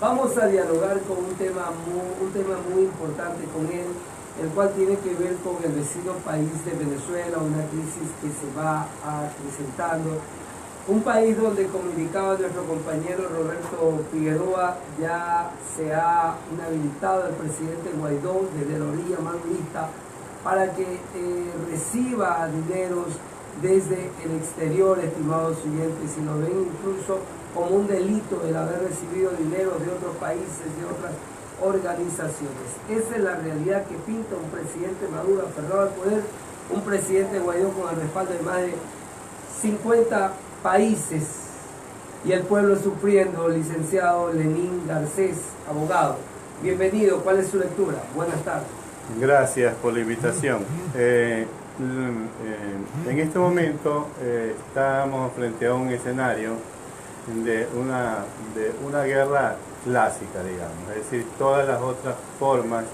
Vamos a dialogar con un tema muy importante con él, el cual tiene que ver con el vecino país de Venezuela, una crisis que se va acrecentando. Un país donde, como indicaba nuestro compañero Roberto Figueroa, ya se ha inhabilitado al presidente Guaidó desde la orilla madurista para que reciba dineros desde el exterior, estimados oyentes, y lo ven incluso como un delito el haber recibido dinero de otros países, de otras organizaciones. Esa es la realidad que pinta un presidente Maduro aferrado al poder, un presidente Guaidó con el respaldo de más de 50 países y el pueblo sufriendo. Licenciado Lenín Garcés, abogado, bienvenido, ¿cuál es su lectura? Buenas tardes. Gracias por la invitación. En este momento estamos frente a un escenario de una guerra clásica, digamos, es decir, todas las otras formas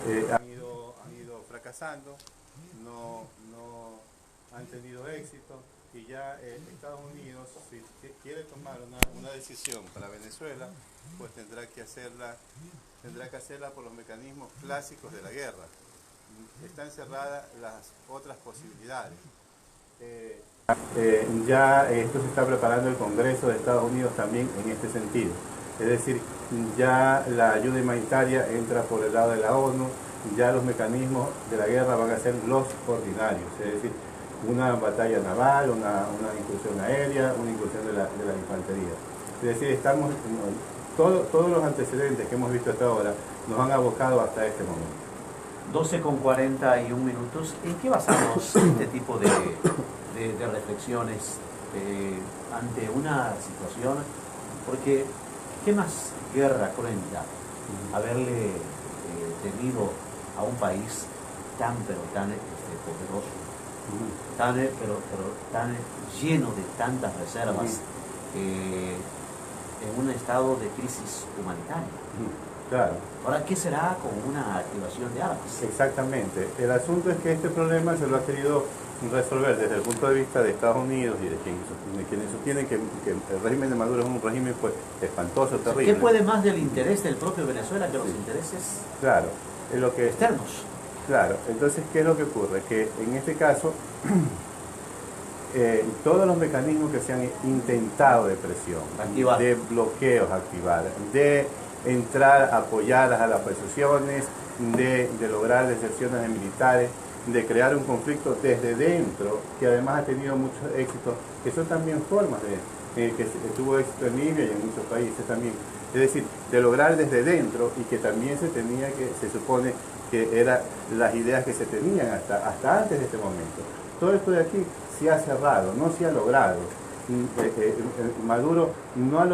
han ido fracasando, no han tenido éxito, y ya Estados Unidos, si quiere tomar una decisión para Venezuela, pues tendrá que hacerla por los mecanismos clásicos de la guerra. Están cerradas las otras posibilidades. Ya esto se está preparando el Congreso de Estados Unidos también en este sentido. Es decir, ya la ayuda humanitaria entra por el lado de la ONU, ya los mecanismos de la guerra van a ser los ordinarios, es decir, una batalla naval, una incursión aérea, una incursión de la infantería. Es decir, todos los antecedentes que hemos visto hasta ahora nos han abocado hasta este momento. 12:41 minutos. ¿En qué basamos este tipo de reflexiones ante una situación? Porque, ¿qué más guerra cruenta haberle tenido a un país tan poderoso, tan lleno de tantas reservas, en un estado de crisis humanitaria? Claro. Ahora, ¿qué será con una activación de armas? Exactamente. El asunto es que este problema se lo ha querido resolver desde el punto de vista de Estados Unidos y de quienes sostienen que el régimen de Maduro es un régimen pues espantoso, terrible. ¿Qué puede más del interés del propio Venezuela que los intereses externos? Claro. Entonces, ¿qué es lo que ocurre? Que en este caso todos los mecanismos que se han intentado de presión, activar, de bloqueos, activar, de entrar a apoyar a las oposiciones, de lograr deserciones de militares, de crear un conflicto desde dentro, que además ha tenido mucho éxito, que son también formas que tuvo éxito en Libia y en muchos países también. Es decir, de lograr desde dentro, y que también se supone que eran las ideas que se tenían hasta antes de este momento. Todo esto de aquí se ha cerrado, no se ha logrado. Maduro no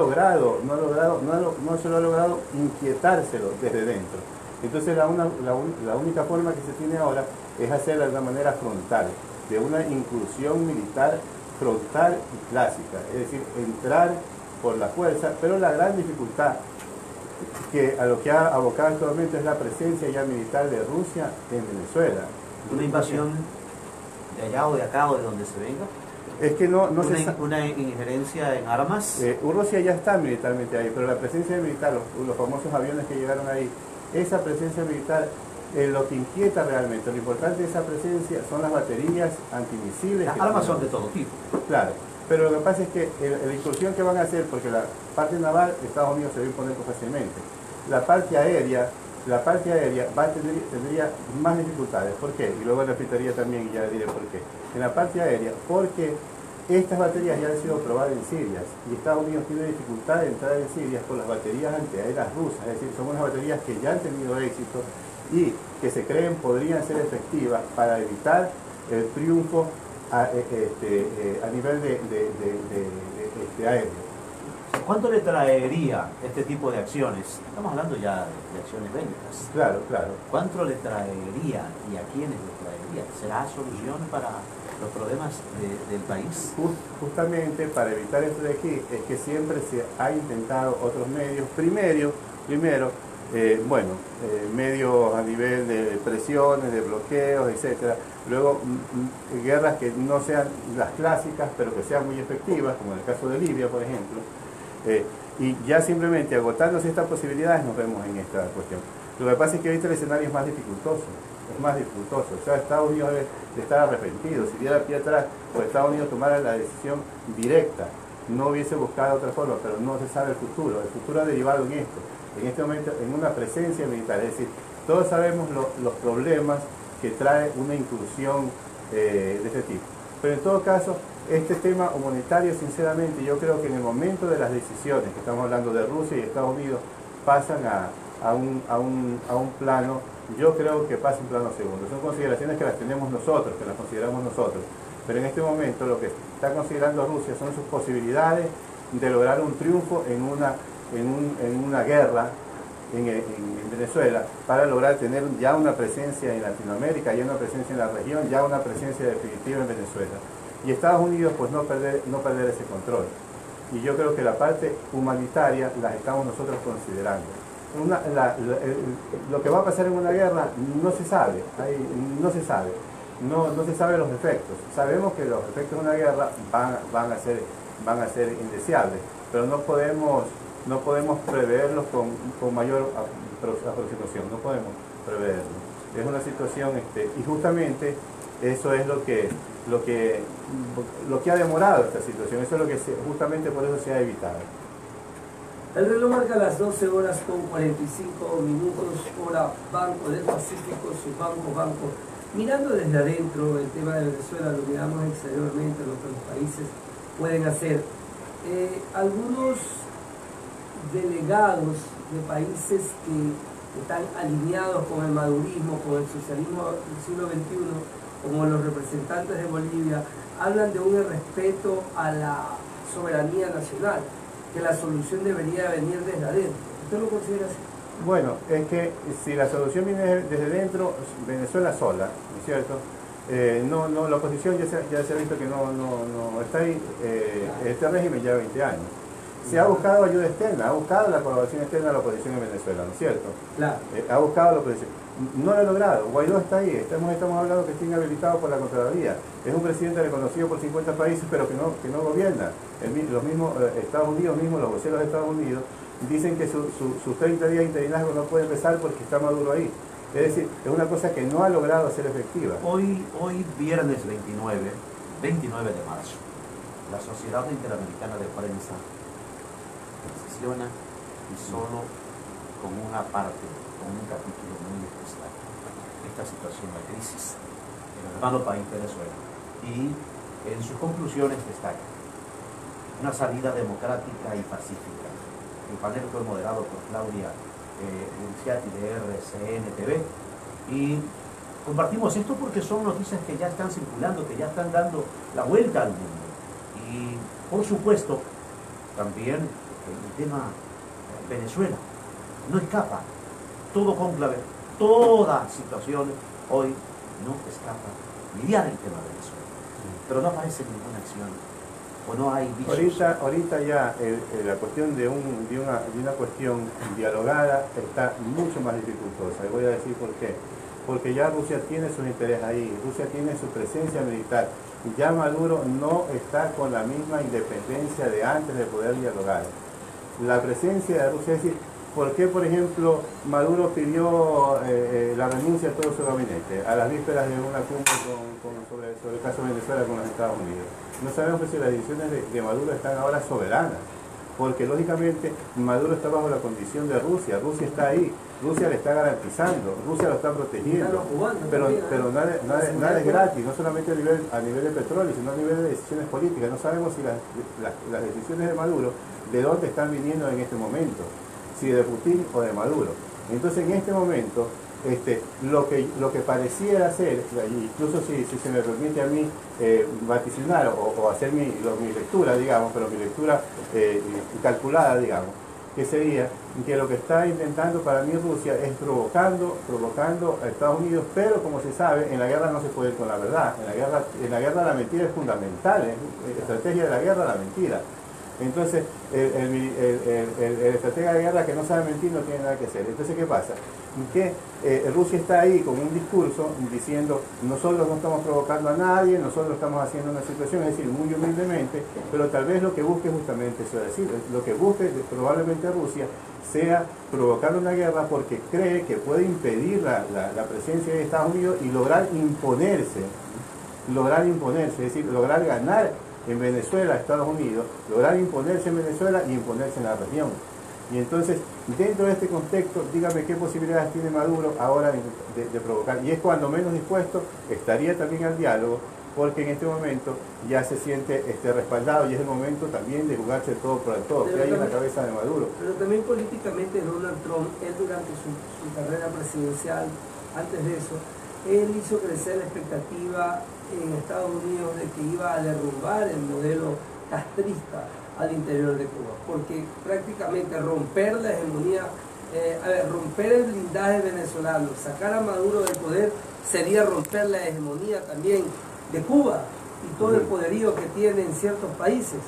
se lo ha logrado inquietárselo desde dentro. Entonces la única forma que se tiene ahora es hacerla de una manera frontal, de una incursión militar frontal y clásica, es decir, entrar por la fuerza, pero la gran dificultad a lo que ha abocado actualmente es la presencia ya militar de Rusia en Venezuela. ¿Una invasión de allá o de acá o de donde se venga? Es que ¿Una injerencia en armas? Rusia ya está militarmente ahí, pero la presencia militar, los famosos aviones que llegaron ahí, esa presencia militar es lo que inquieta realmente. Lo importante de esa presencia son las baterías antimisiles. Las armas son de todo tipo. Claro, pero lo que pasa es que la incursión que van a hacer, porque la parte naval, Estados Unidos se va a imponer fácilmente. La parte aérea tendría más dificultades. ¿Por qué? Y luego repetiría también, y ya diré por qué. En la parte aérea, porque estas baterías ya han sido probadas en Siria, y Estados Unidos tiene dificultad de entrar en Siria por las baterías antiaéreas rusas. Es decir, son unas baterías que ya han tenido éxito y que se creen podrían ser efectivas para evitar el triunfo a nivel de aéreo. ¿Cuánto le traería este tipo de acciones? Estamos hablando ya de acciones bélicas. Claro. ¿Cuánto le traería y a quiénes le traería? ¿Será solución para los problemas del país? Justamente para evitar esto de aquí es que siempre se ha intentado otros medios. Primero, medios a nivel de presiones, de bloqueos, etcétera. Luego, guerras que no sean las clásicas, pero que sean muy efectivas, como en el caso de Libia, por ejemplo. Y ya simplemente agotándose estas posibilidades nos vemos en esta cuestión. Lo que pasa es que ahorita el escenario es más dificultoso. O sea, Estados Unidos debe de estar arrepentido. Si diera pie atrás, pues Estados Unidos tomara la decisión directa, no hubiese buscado otra forma, pero no se sabe el futuro. El futuro ha derivado en este momento, en una presencia militar. Es decir, todos sabemos los problemas que trae una incursión de este tipo. Pero en todo caso, este tema humanitario, sinceramente, yo creo que en el momento de las decisiones, que estamos hablando de Rusia y Estados Unidos, pasan a un plano, yo creo que pasa un plano segundo. Son consideraciones que las tenemos nosotros, que las consideramos nosotros. Pero en este momento lo que está considerando Rusia son sus posibilidades de lograr un triunfo en una guerra en Venezuela, para lograr tener ya una presencia en Latinoamérica, ya una presencia en la región, ya una presencia definitiva en Venezuela. Y Estados Unidos, pues no perder ese control. Y yo creo que la parte humanitaria la estamos nosotros considerando. Lo que va a pasar en una guerra no se sabe, no se sabe los efectos. Sabemos que los efectos de una guerra van a ser indeseables, pero no podemos preverlos con mayor aproximación, no podemos preverlo. Es una situación, y justamente eso es lo que ha demorado esta situación, eso es lo que justamente por eso se ha evitado. El reloj marca las 12 horas con 45 minutos, hora Banco del Pacífico, Subbanco. Mirando desde adentro el tema de Venezuela, lo miramos exteriormente, lo que los países pueden hacer. Algunos delegados de países que están alineados con el madurismo, con el socialismo del siglo XXI, como los representantes de Bolivia, hablan de un respeto a la soberanía nacional, que la solución debería venir desde adentro. ¿Usted lo considera así? Bueno, es que si la solución viene desde dentro, Venezuela sola, ¿no es cierto? La oposición ya se ha visto que no está ahí, este régimen lleva 20 años. Se ha buscado ayuda externa, ha buscado la colaboración externa de la oposición en Venezuela, ¿no es cierto? Claro. Ha buscado la oposición. No lo ha logrado. Guaidó está ahí. Estamos hablando que está inhabilitado por la Contraloría. Es un presidente reconocido por 50 países, pero que no gobierna. Los mismos Estados Unidos, los voceros de Estados Unidos, dicen que sus 30 días de interinazgo no puede empezar porque está Maduro ahí. Es decir, es una cosa que no ha logrado ser efectiva. Hoy viernes 29 de marzo, la Sociedad Interamericana de Prensa posiciona y solo con una parte, con un capítulo muy especial, esta situación de crisis en el hermano país Venezuela. Y en sus conclusiones destaca una salida democrática y pacífica. El panel fue moderado por Claudia Luciati de RCN TV, y compartimos esto porque son noticias que ya están circulando, que ya están dando la vuelta al mundo. Y por supuesto también el tema Venezuela no escapa, todo cónclave, toda situación hoy no escapa lidiar el tema de Venezuela, pero no aparece ninguna acción. ¿O no hay visos? Ahorita ya la cuestión de una cuestión dialogada está mucho más dificultosa. Y voy a decir por qué. Porque ya Rusia tiene sus intereses ahí, Rusia tiene su presencia militar. Ya Maduro no está con la misma independencia de antes de poder dialogar. La presencia de Rusia, es decir, ¿por qué, por ejemplo, Maduro pidió la renuncia a todo su gabinete a las vísperas de una cumbre sobre el caso de Venezuela con los Estados Unidos? No sabemos si las decisiones de Maduro están ahora soberanas, porque lógicamente Maduro está bajo la condición de Rusia. Rusia está ahí, Rusia le está garantizando, Rusia lo está protegiendo, pero nada es gratis, no solamente a nivel de petróleo, sino a nivel de decisiones políticas. No sabemos si las decisiones de Maduro, de dónde están viniendo en este momento, si de Putin o de Maduro. Entonces en este momento lo que pareciera ser, incluso si se me permite a mí vaticinar o hacer mi lectura, digamos, pero mi lectura calculada, digamos, que sería que lo que está intentando para mí Rusia es provocando a Estados Unidos, pero como se sabe, en la guerra no se puede ir con la verdad. En la guerra la mentira es fundamental, es estrategia de la guerra la mentira. Entonces, el estratega de guerra que no sabe mentir no tiene nada que hacer. Entonces, ¿qué pasa? Que Rusia está ahí con un discurso diciendo, nosotros no estamos provocando a nadie, nosotros estamos haciendo una situación, es decir, muy humildemente, pero tal vez lo que busque justamente eso, es decir, lo que busque probablemente Rusia sea provocar una guerra porque cree que puede impedir la presencia de Estados Unidos y lograr imponerse, es decir, lograr ganar en Venezuela a Estados Unidos, lograr imponerse en Venezuela y imponerse en la región. Y entonces, dentro de este contexto, dígame qué posibilidades tiene Maduro ahora de provocar. Y es cuando menos dispuesto estaría también al diálogo, porque en este momento ya se siente respaldado y es el momento también de jugarse el todo por el todo, que hay en la cabeza de Maduro. Pero también políticamente Donald Trump, él durante su carrera presidencial, antes de eso, él hizo crecer la expectativa en Estados Unidos de que iba a derrumbar el modelo castrista al interior de Cuba, porque prácticamente romper la hegemonía, romper el blindaje venezolano, sacar a Maduro del poder, sería romper la hegemonía también de Cuba y todo el poderío que tiene en ciertos países.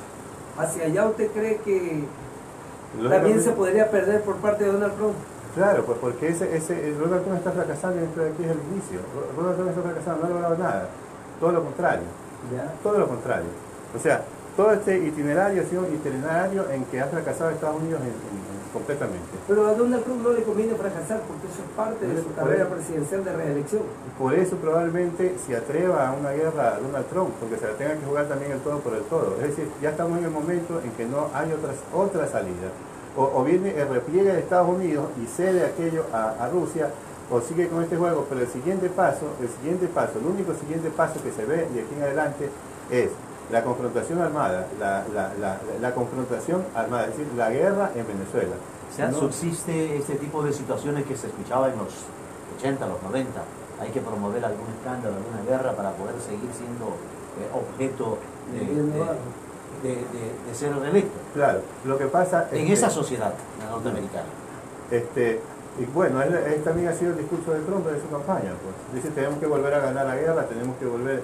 ¿Hacia allá usted cree que también se podría perder por parte de Donald Trump? Claro, pues porque Donald Trump está fracasando y esto de aquí es el inicio. Donald Trump está fracasando, no ha logrado nada. Todo lo contrario. ¿Ya? Todo lo contrario. O sea, todo este itinerario ha sido un itinerario en que ha fracasado Estados Unidos completamente. Pero a Donald Trump no le conviene fracasar porque eso es parte de su carrera presidencial de reelección. Por eso probablemente se atreva a una guerra a Donald Trump, porque se la tenga que jugar también el todo por el todo. Es decir, ya estamos en el momento en que no hay otra salida. O viene el repliegue de Estados Unidos y cede aquello a Rusia, o sigue con este juego, pero el único siguiente paso que se ve de aquí en adelante es la confrontación armada, la confrontación armada, es decir, la guerra en Venezuela. O sea, subsiste este tipo de situaciones que se escuchaba en los 80, los 90. Hay que promover algún escándalo, alguna guerra para poder seguir siendo objeto de ser reelecto. Claro, lo que pasa es en esa sociedad norteamericana. Y bueno, él también ha sido el discurso de Trump de su campaña. Pues. Dice, tenemos que volver a ganar la guerra, tenemos que volver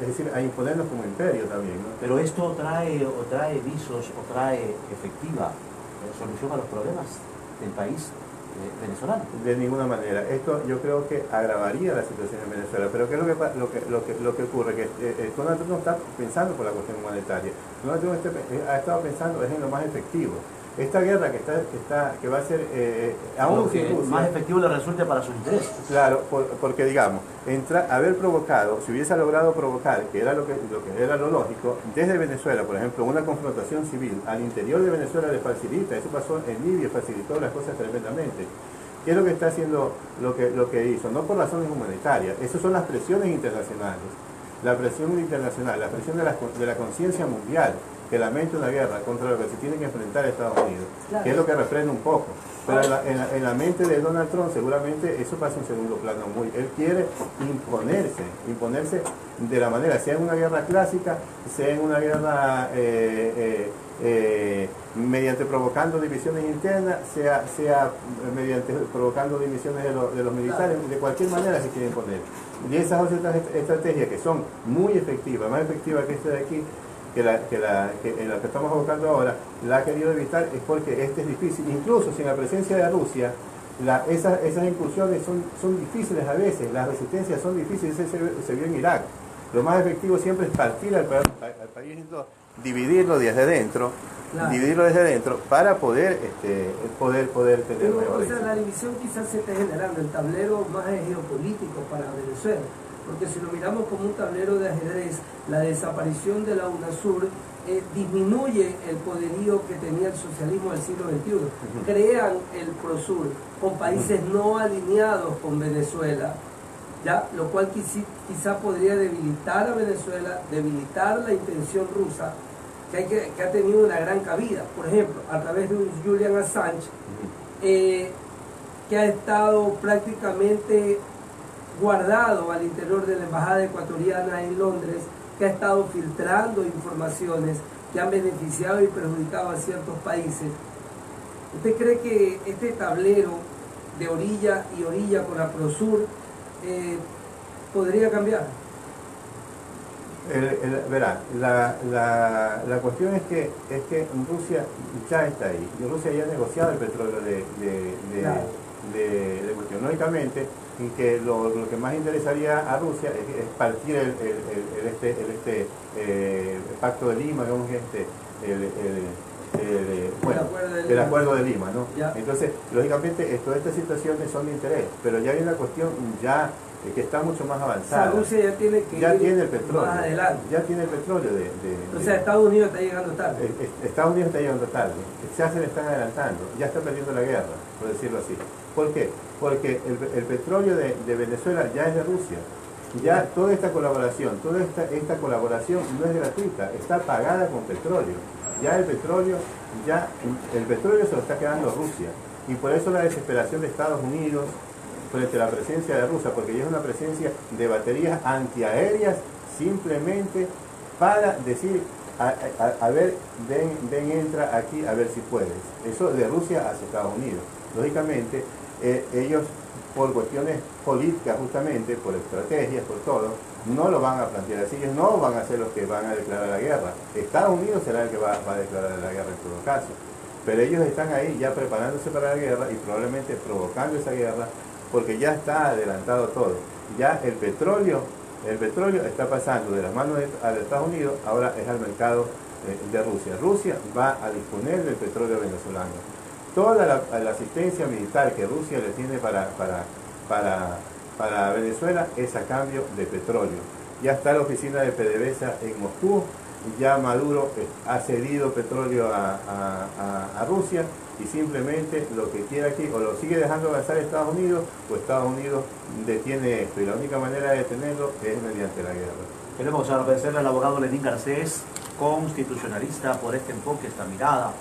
es decir, a imponernos como imperio también, ¿no? Pero esto trae visos o trae efectiva solución a los problemas del país venezolano. De ninguna manera. Esto yo creo que agravaría la situación en Venezuela. Pero ¿qué es lo que ocurre? Que Donald Trump no está pensando por la cuestión humanitaria. Donald Trump ha estado pensando en lo más efectivo. Esta guerra que va a ser aún que más efectivo le resulte para su interés. Claro, porque digamos, haber provocado, si hubiese logrado provocar, que era lo que era lo lógico, desde Venezuela, por ejemplo, una confrontación civil al interior de Venezuela le facilita, eso pasó en Libia, facilitó las cosas tremendamente. ¿Qué es lo que está haciendo lo que hizo? No por razones humanitarias, esas son las presiones internacionales. La presión internacional, la presión de la conciencia mundial, que lamenta una guerra contra lo que se tiene que enfrentar Estados Unidos, claro, que es lo que refrena un poco. Pero en la mente de Donald Trump seguramente eso pasa en segundo plano. Él quiere imponerse de la manera, sea en una guerra clásica, sea en una guerra mediante provocando divisiones internas, sea mediante provocando divisiones de los militares, de cualquier manera se quiere imponer. Y esas otras estrategias que son muy efectivas, más efectivas que esta de aquí, que en la que estamos abocando ahora, la ha querido evitar, es porque este es difícil. Incluso sin la presencia de Rusia, esas incursiones son difíciles a veces, las resistencias son difíciles, se vio en Irak. Lo más efectivo siempre es partir al país, dividirlo desde dentro, para poder tener mejor. O sea, la división quizás se esté generando el tablero más geopolítico para Venezuela. Porque si lo miramos como un tablero de ajedrez, la desaparición de la UNASUR disminuye el poderío que tenía el socialismo del siglo XXI. Crean el PROSUR con países no alineados con Venezuela, ¿ya? Lo cual quizá podría debilitar a Venezuela, debilitar la intención rusa, que ha tenido una gran cabida. Por ejemplo, a través de un Julian Assange, que ha estado prácticamente guardado al interior de la embajada ecuatoriana en Londres, que ha estado filtrando informaciones que han beneficiado y perjudicado a ciertos países. ¿Usted cree que este tablero de orilla y orilla con la PROSUR podría cambiar? Verá, la cuestión es que Rusia ya está ahí. Y Rusia ya ha negociado el petróleo de cuestión. Lógicamente, en que lo que más interesaría a Rusia es partir el Pacto de Lima, digamos, el Acuerdo de Lima, ¿no? Ya. Entonces, lógicamente, todas estas situaciones son de interés, pero ya hay una cuestión ya que está mucho más avanzada. O sea, Rusia ya tiene el petróleo. Más adelante. Ya tiene el petróleo O sea, Estados Unidos está llegando tarde. Estados Unidos está llegando tarde. Ya se le están adelantando. Ya está perdiendo la guerra, por decirlo así. ¿Por qué? Porque el petróleo de Venezuela ya es de Rusia. Ya toda esta colaboración no es gratuita, está pagada con petróleo. Ya el petróleo se lo está quedando Rusia. Y por eso la desesperación de Estados Unidos frente a la presencia de Rusia, porque ya es una presencia de baterías antiaéreas simplemente para decir, a ver, ven, entra aquí, a ver si puedes. Eso de Rusia hacia Estados Unidos. Lógicamente, ellos, por cuestiones políticas justamente, por estrategias, por todo, no lo van a plantear así. Ellos no van a ser los que van a declarar la guerra. Estados Unidos será el que va a declarar la guerra en todo caso. Pero ellos están ahí ya preparándose para la guerra y probablemente provocando esa guerra, porque ya está adelantado todo. Ya el petróleo está pasando de las manos de Estados Unidos, ahora es al mercado de Rusia. Rusia va a disponer del petróleo venezolano. Toda la asistencia militar que Rusia le tiene para Venezuela es a cambio de petróleo. Ya está la oficina de PDVSA en Moscú, ya Maduro ha cedido petróleo a Rusia, y simplemente lo que quiere aquí, o lo sigue dejando avanzar Estados Unidos, o Estados Unidos detiene esto, y la única manera de detenerlo es mediante la guerra. Queremos agradecerle al abogado Lenín Garcés, constitucionalista, por este enfoque, esta mirada,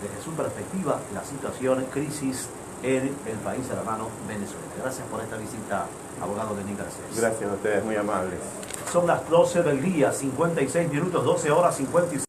desde su perspectiva, la situación, crisis en el país hermano Venezuela. Gracias por esta visita, abogado Lenín Garcés. Gracias a ustedes, muy amables. Son las 12 del día, 56 minutos, 12 horas 56.